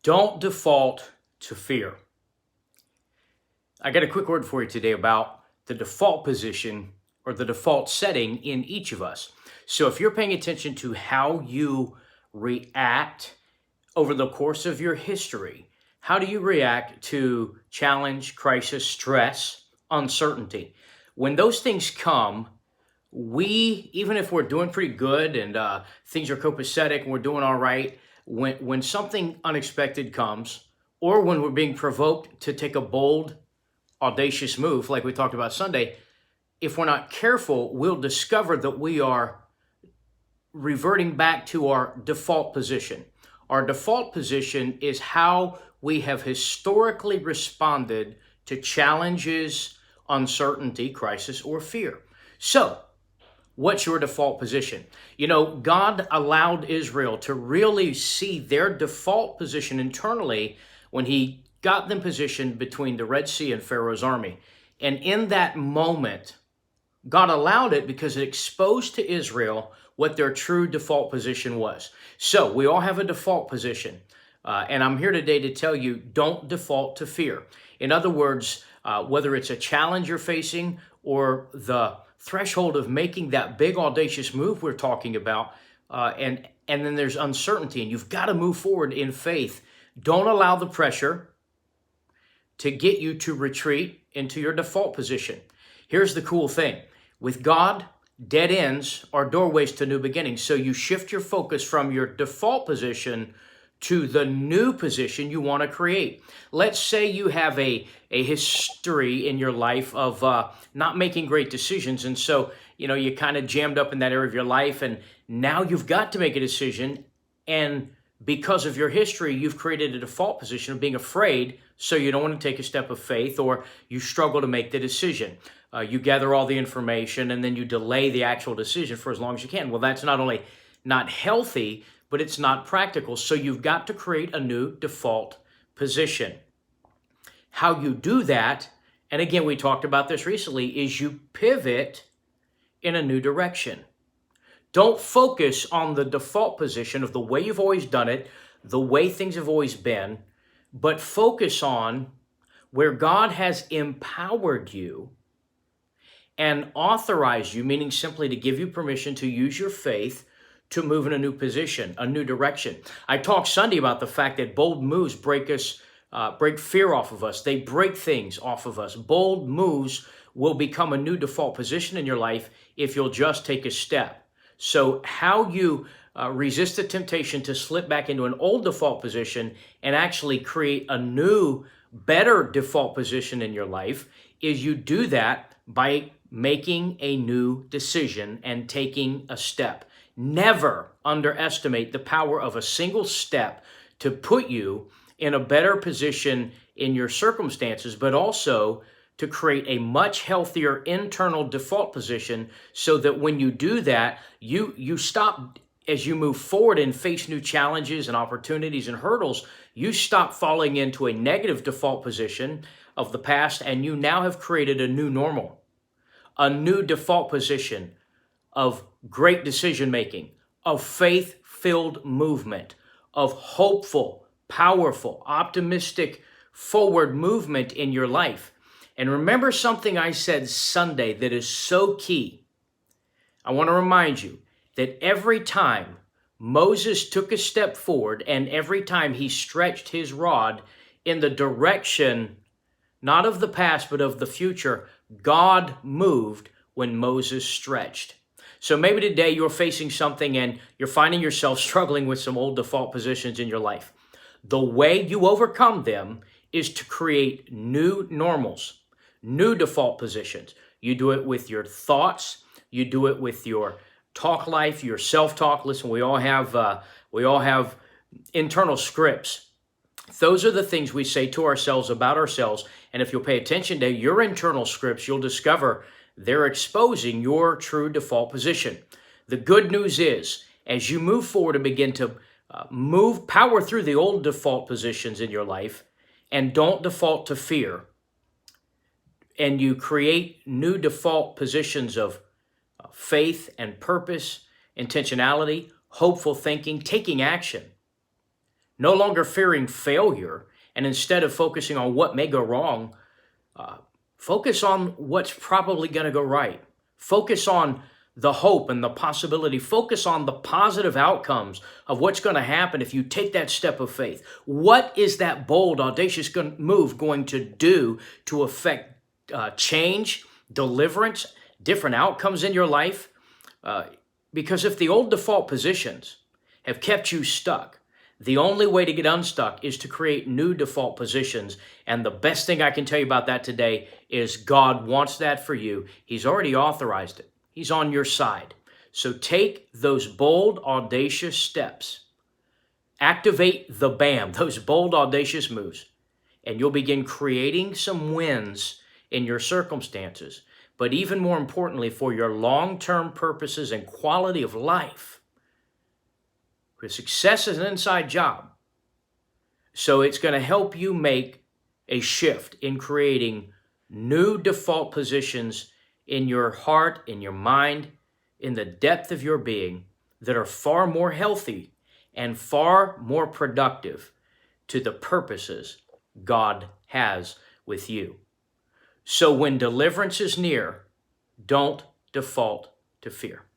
Don't default to fear. I got a quick word for you today about the default position or the default setting in each of us. So if you're paying attention to how you react over the course of your history, how do you react to challenge, crisis, stress, uncertainty? When those things come, even if we're doing pretty good and things are copacetic and we're doing all right, when something unexpected comes, or when we're being provoked to take a bold, audacious move, like we talked about Sunday, if we're not careful, we'll discover that we are reverting back to our default position. Our default position is how we have historically responded to challenges, uncertainty, crisis, or fear. So, what's your default position? God allowed Israel to really see their default position internally when he got them positioned between the Red Sea and Pharaoh's army. And in that moment, God allowed it because it exposed to Israel what their true default position was. So we all have a default position. And I'm here today to tell you, don't default to fear. In other words, whether it's a challenge you're facing or the threshold of making that big audacious move we're talking about, and then there's uncertainty and you've got to move forward in faith. Don't allow the pressure to get you to retreat into your default position. Here's the cool thing. With God, dead ends are doorways to new beginnings. So you shift your focus from your default position to the new position you want to create. Let's say you have a history in your life of not making great decisions. And so, you kind of jammed up in that area of your life. And now you've got to make a decision. And because of your history, you've created a default position of being afraid, so you don't want to take a step of faith, or you struggle to make the decision. You gather all the information and then you delay the actual decision for as long as you can. Well, that's not only not healthy, but it's not practical. So you've got to create a new default position. How you do that, and again, we talked about this recently, is you pivot in a new direction. Don't focus on the default position of the way you've always done it, the way things have always been, but focus on where God has empowered you and authorized you, meaning simply to give you permission to use your faith to move in a new position, a new direction. I talked Sunday about the fact that bold moves break fear off of us. They break things off of us. Bold moves will become a new default position in your life if you'll just take a step. So how you resist the temptation to slip back into an old default position and actually create a new, better default position in your life is you do that by making a new decision and taking a step. Never underestimate the power of a single step to put you in a better position in your circumstances, but also to create a much healthier internal default position so that when you do that, you stop, as you move forward and face new challenges and opportunities and hurdles, you stop falling into a negative default position of the past, and you now have created a new normal, a new default position of great decision making, of faith-filled movement, of hopeful, powerful, optimistic, forward movement in your life. And remember something I said Sunday that is so key. I want to remind you that every time Moses took a step forward and every time he stretched his rod in the direction, not of the past, but of the future, God moved when Moses stretched. So maybe today you're facing something and you're finding yourself struggling with some old default positions in your life. The way you overcome them is to create new normals, new default positions. You do it with your thoughts. You do it with your talk life, your self-talk. Listen, we all have internal scripts. Those are the things we say to ourselves about ourselves. And if you'll pay attention to your internal scripts, you'll discover they're exposing your true default position. The good news is, as you move forward and begin to power through the old default positions in your life and don't default to fear, and you create new default positions of faith and purpose, intentionality, hopeful thinking, taking action, no longer fearing failure, and instead of focusing on what may go wrong, focus on what's probably going to go right. Focus on the hope and the possibility. Focus on the positive outcomes of what's going to happen if you take that step of faith. What is that bold, audacious move going to do to affect change, deliverance, different outcomes in your life? Because if the old default positions have kept you stuck, the only way to get unstuck is to create new default positions. And the best thing I can tell you about that today is God wants that for you. He's already authorized it. He's on your side. So take those bold, audacious steps. Activate the BAM, those bold, audacious moves, and you'll begin creating some wins in your circumstances. But even more importantly, for your long-term purposes and quality of life. Because success is an inside job. So it's going to help you make a shift in creating new default positions in your heart, in your mind, in the depth of your being that are far more healthy and far more productive to the purposes God has with you. So when deliverance is near, don't default to fear.